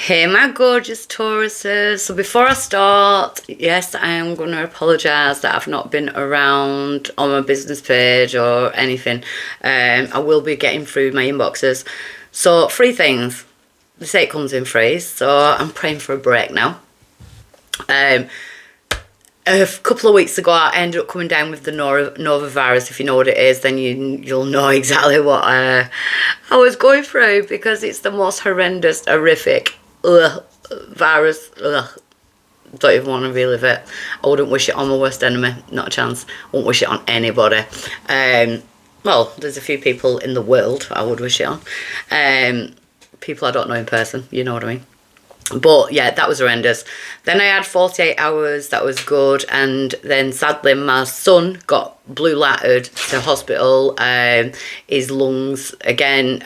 Hey my gorgeous Tauruses. So before I start, yes, I am going to apologise that I've not been around on my business page or anything. I will be getting through my inboxes. So 3 things. They say it comes in threes, so I'm praying for a break now. A couple of weeks ago I ended up coming down with the norovirus. If you know what it is, then you'll know exactly what I was going through, because it's the most horrendous, horrific virus. Don't even want to relive it. I wouldn't wish it on my worst enemy, not a chance. Wouldn't wish it on anybody. Well, there's a few people in the world I would wish it on. People I don't know in person, you know what I mean. But yeah, that was horrendous. Then I had 48 hours, that was good. And then sadly my son got blue lattered to hospital. His lungs, again,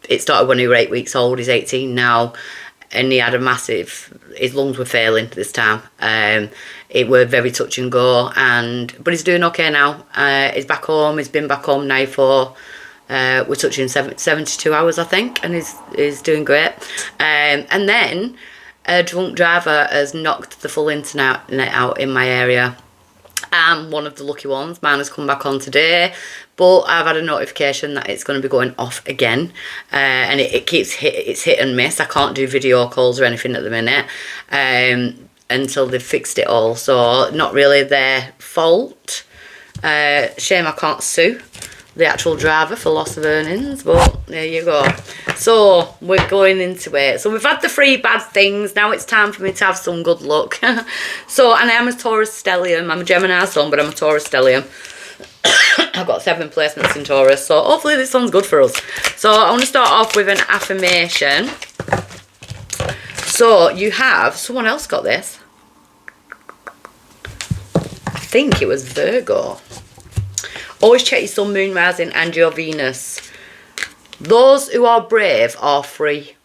it started when he was 8 weeks old. He's 18 now. And he had a massive, his lungs were failing this time. It were very touch and go. But he's doing okay now. He's back home. He's been back home now for... we're touching 72 hours, I think, and he's doing great. And then a drunk driver has knocked the full internet out in my area. I'm one of the lucky ones. Mine has come back on today, but I've had a notification that it's going to be going off again. And it keeps it's hit and miss. I can't do video calls or anything at the minute until they've fixed it all. So not really their fault. Shame I can't sue the actual driver for loss of earnings, but there you go. So we're going into it. So we've had the 3 bad things. Now it's time for me to have some good luck. So, and I am a Taurus stellium. I'm a Gemini sun, but I'm a Taurus stellium. I've got 7 placements in Taurus, so hopefully this one's good for us. So I want to start off with an affirmation. So you have, someone else got this. I think it was Virgo. Always check your sun, moon, rising and your Venus. Those who are brave are free.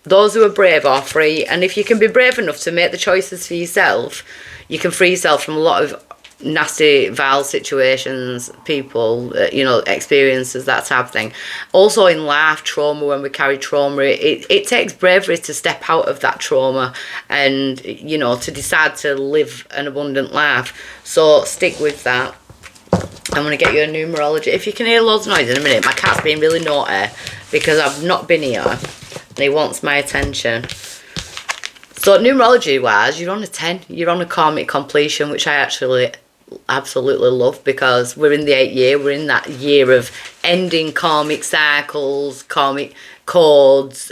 Those who are brave are free. And if you can be brave enough to make the choices for yourself, you can free yourself from a lot of nasty, vile situations, people, experiences, that type of thing. Also in life, trauma, when we carry trauma, it takes bravery to step out of that trauma and, to decide to live an abundant life. So stick with that. I'm going to get you a numerology. If you can hear loads of noise in a minute, my cat's being really naughty because I've not been here and he wants my attention. So numerology wise, you're on a 10. You're on a karmic completion, which I actually absolutely love, because we're in the 8th year. We're in that year of ending karmic cycles, karmic codes,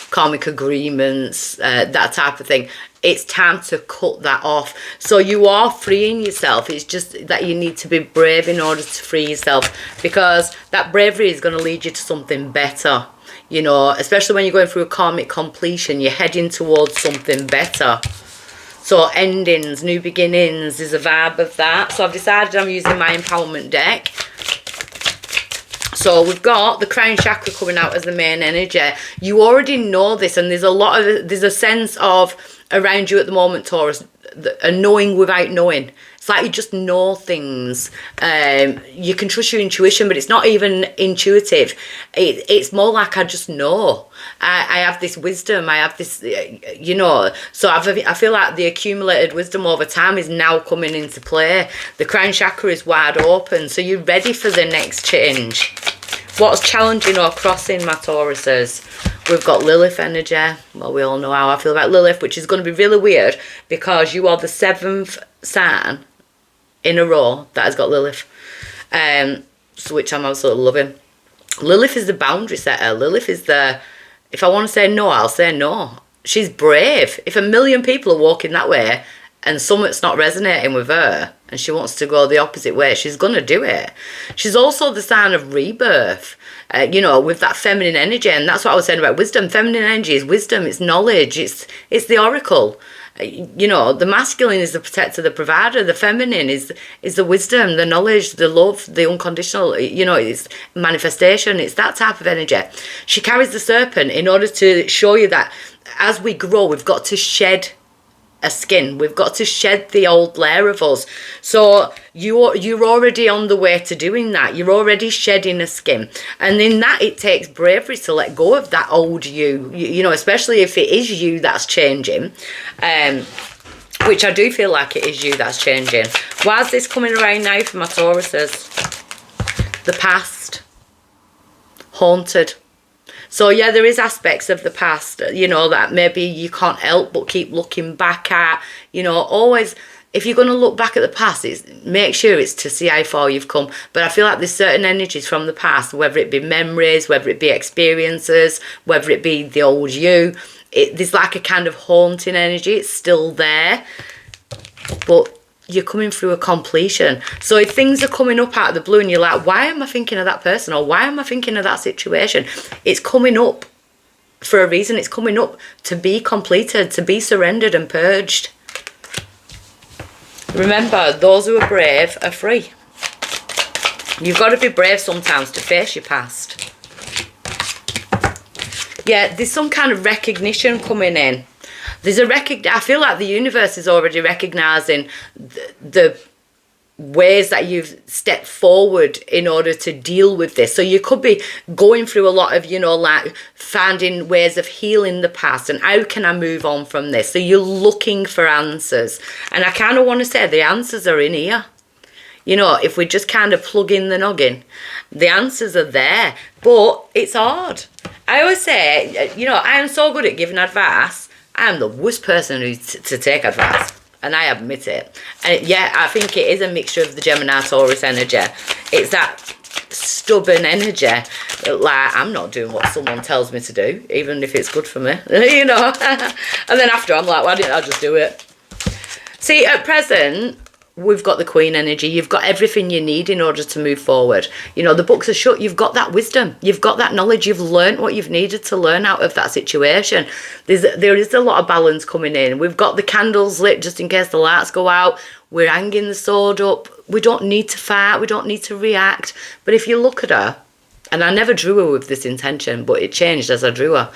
karmic agreements, that type of thing. It's time to cut that off. So you are freeing yourself. It's just that you need to be brave in order to free yourself, because that bravery is going to lead you to something better. Especially when you're going through a karmic completion, you're heading towards something better. So endings, new beginnings is a vibe of that. So I've decided I'm using my empowerment deck. So we've got the crown chakra coming out as the main energy. You already know this, and there's a sense of around you at the moment, Taurus, a knowing without knowing. It's like you just know things. You can trust your intuition, but it's not even intuitive. It's more like I just know. I have this wisdom. I have this, So I feel like the accumulated wisdom over time is now coming into play. The crown chakra is wide open, so you're ready for the next change. What's challenging or crossing, my Tauruses? We've got Lilith energy. Well, we all know how I feel about Lilith, which is going to be really weird because you are the 7th sign in a row that has got Lilith, so which I'm absolutely loving. Lilith is the boundary setter. Lilith is if I want to say no, I'll say no. She's brave. If 1 million people are walking that way and something's not resonating with her and she wants to go the opposite way, she's going to do it. She's also the sign of rebirth, with that feminine energy. And that's what I was saying about wisdom. Feminine energy is wisdom, it's knowledge, it's the oracle. The masculine is the protector, the provider. The feminine is the wisdom, the knowledge, the love, the unconditional, it's manifestation. It's that type of energy. She carries the serpent in order to show you that as we grow, we've got to shed a skin. We've got to shed the old layer of us. So you're already on the way to doing that. You're already shedding a skin. And in that, it takes bravery to let go of that old you know, especially if it is you that's changing. Which I do feel like it is you that's changing. Why is this coming around now for my Tauruses? The past. Haunted. So yeah, there is aspects of the past, you know, that maybe you can't help but keep looking back at. You know, always, if you're going to look back at the past, make sure it's to see how far you've come. But I feel like there's certain energies from the past, whether it be memories, whether it be experiences, whether it be the old you. There's like a kind of haunting energy. It's still there, but you're coming through a completion. So if things are coming up out of the blue and you're like, why am I thinking of that person, or why am I thinking of that situation? It's coming up for a reason. It's coming up to be completed, to be surrendered and purged. Remember, those who are brave are free. You've got to be brave sometimes to face your past. Yeah, there's some kind of recognition coming in. I feel like the universe is already recognising the ways that you've stepped forward in order to deal with this. So you could be going through a lot of, you know, like finding ways of healing the past and how can I move on from this. So you're looking for answers. And I kind of want to say the answers are in here. You know, if we just kind of plug in the noggin, the answers are there. But it's hard. I always say, you know, I am so good at giving advice. I'm the worst person to take advice, and I admit it. And yeah, I think it is a mixture of the Gemini Taurus energy. It's that stubborn energy, like I'm not doing what someone tells me to do, even if it's good for me, you know. And then after I'm like, why didn't I just do it? See, at present, we've got the Queen energy. You've got everything you need in order to move forward. You know, the books are shut. You've got that wisdom. You've got that knowledge. You've learned what you've needed to learn out of that situation. There is a lot of balance coming in. We've got the candles lit just in case the lights go out. We're hanging the sword up. We don't need to fight. We don't need to react. But if you look at her, and I never drew her with this intention, but it changed as I drew her.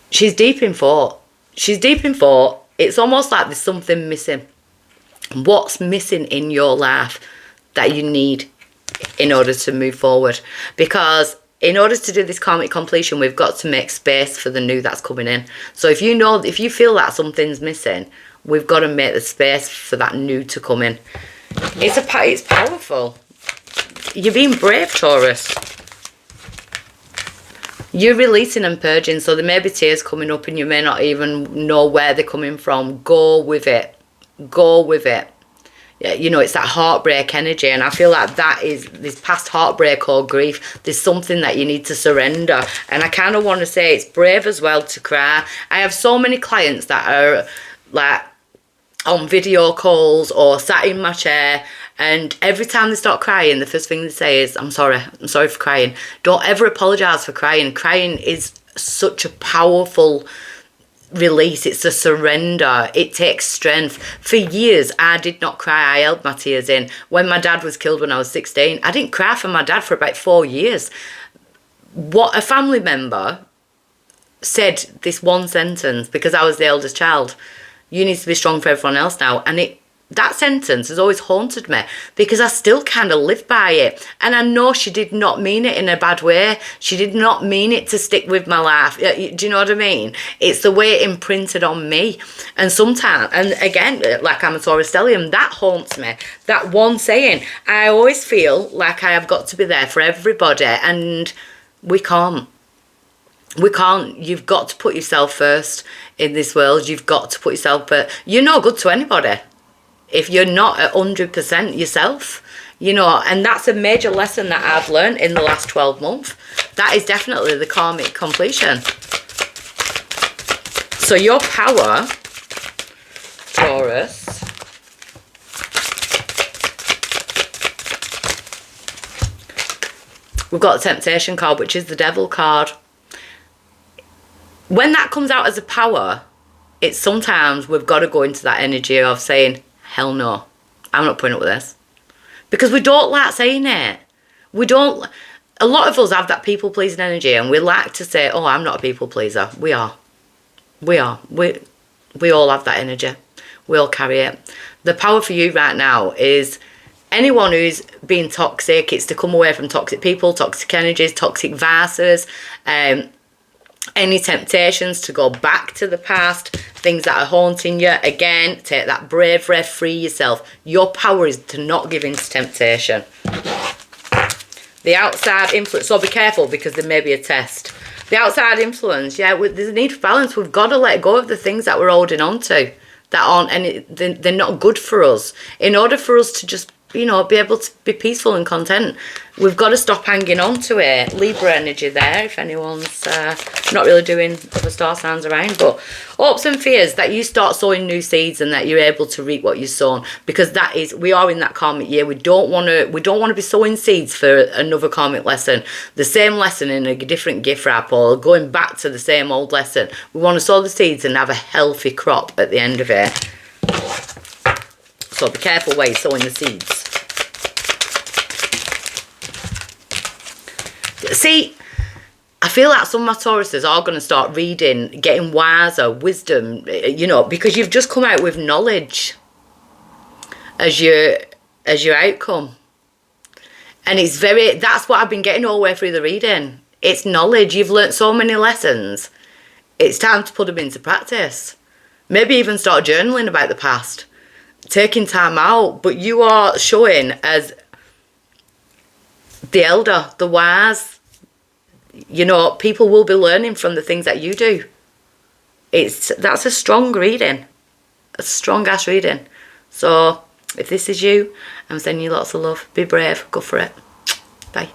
She's deep in thought. She's deep in thought. It's almost like there's something missing. What's missing in your life that you need in order to move forward? Because in order to do this karmic completion, we've got to make space for the new that's coming in. So if you feel that something's missing, we've got to make the space for that new to come in. It's powerful. You're being brave, Taurus. You're releasing and purging, so there may be tears coming up and you may not even know where they're coming from. Go with it. Go with it. Yeah, you know, it's that heartbreak energy, and I feel like that is this past heartbreak or grief. There's something that you need to surrender, and I kind of want to say it's brave as well to cry. I have so many clients that are like on video calls or sat in my chair, and every time they start crying, the first thing they say is, I'm sorry for crying. Don't ever apologize for crying. Crying is such a powerful release. It's a surrender. It takes strength. For years I did not cry. I held my tears in. When my dad was killed when I was 16, I didn't cry for my dad for about 4 years. What a family member said this one sentence, because I was the eldest child: you need to be strong for everyone else now. And that sentence has always haunted me, because I still kind of live by it. And I know she did not mean it in a bad way. She did not mean it to stick with my life. Do you know what I mean? It's the way it imprinted on me. And sometimes, and again, like I'm a Taurus stellium, that haunts me. That one saying, I always feel like I have got to be there for everybody, and we can't. We can't. You've got to put yourself first in this world. You've got to put yourself first. You're no good to anybody if you're not at 100% yourself, you know. And that's a major lesson that I've learned in the last 12 months. That is definitely the karmic completion. So your power, Taurus, we've got the temptation card, which is the devil card. When that comes out as a power, it's sometimes we've got to go into that energy of saying, hell no, I'm not putting up with this. Because we don't like saying it. We don't. A lot of us have that people-pleasing energy, and we like to say, oh, I'm not a people-pleaser. We are. We are. We all have that energy. We all carry it. The power for you right now is anyone who's being toxic. It's to come away from toxic people, toxic energies, toxic vices, any temptations to go back to the past, things that are haunting you. Again, take that bravery, free yourself. Your power is to not give in to temptation. The outside influence, so be careful because there may be a test. The outside influence, yeah, there's a need for balance. We've got to let go of the things that we're holding on to that aren't, and they're not good for us. In order for us to just, you know, be able to be peaceful and content, we've got to stop hanging on to it. Libra energy there, if anyone's not really doing other star signs around. But hopes and fears that you start sowing new seeds and that you're able to reap what you've sown, because that is, we are in that karmic year. We don't want to be sowing seeds for another karmic lesson, the same lesson in a different gift wrap, or going back to the same old lesson. We want to sow the seeds and have a healthy crop at the end of it. So be careful where you're sowing the seeds. See, I feel like some of my Tauruses are going to start reading, getting wiser, wisdom, you know, because you've just come out with knowledge as your outcome. And it's that's what I've been getting all the way through the reading. It's knowledge. You've learnt so many lessons. It's time to put them into practice. Maybe even start journaling about the past. Taking time out. But you are showing as the elder, the wise. You know, people will be learning from the things that you do. That's a strong reading. A strong ass reading. So, if this is you, I'm sending you lots of love. Be brave. Go for it. Bye.